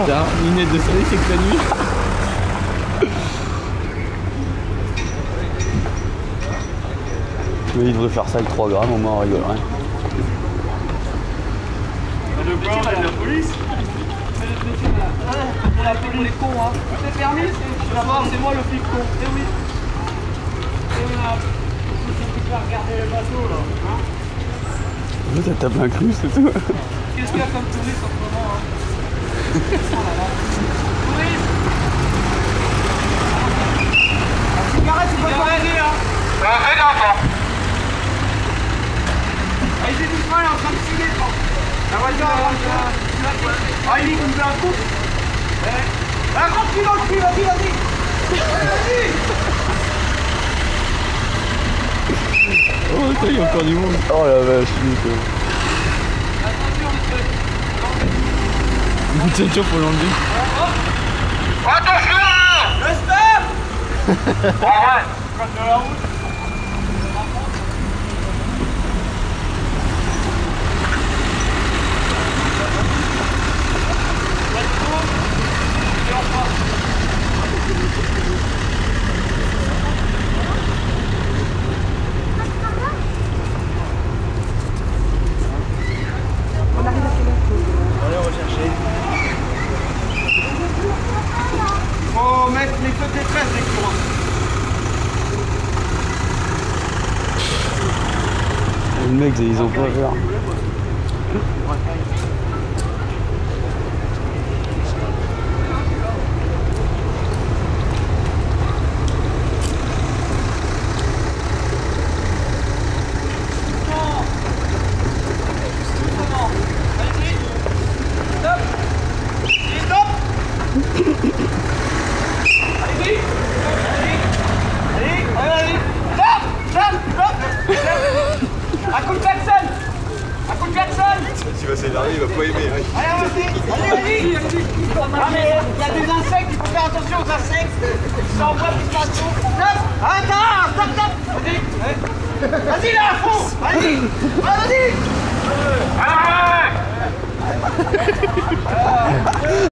Putain, lunettes de soleil, c'est que la nuit. Mais il devrait faire ça avec 3 grammes, au moins on rigolerait. Le corps de la police. On a appelé les cons, hein. C'est permis, c'est moi le flic con. Eh oui. Eh oui, là. Tu peux regarder le bateau, là. Hein, Ça tape un cru, c'est tout. qu'est-ce qu'il y a comme touriste en ce moment, hein? Oh là là. Touriste. La cigarette, c'est pas pareil, hein. Fais gaffe, hein. Allez, doucement, il est en train de fumer, quoi. La voiture, ah, il nous fait un coup. Un grand cul dans le cul, vas-y, vas-y. Vas-y. Oh, ça y est, encore du monde. Oh la vache, putain. Attention, monsieur. Une ceinture pour l'enlever. Attention! Le stop. Ah ouais, code de la route. Faut mettre les feux de détresse, les courants. Les mecs, ils ont pas peur. Un coup de Jackson. Un coup de Jackson. Tu vas s'énerver, il va pas aimer. Hein. Allez, vas-y. Ah, mais il y a des insectes, il faut faire attention aux insectes. Ça envoie plus d'attention. Attends, stop. Vas-y. Vas-y, là, à fond. Vas-y. Vas-y. Allez!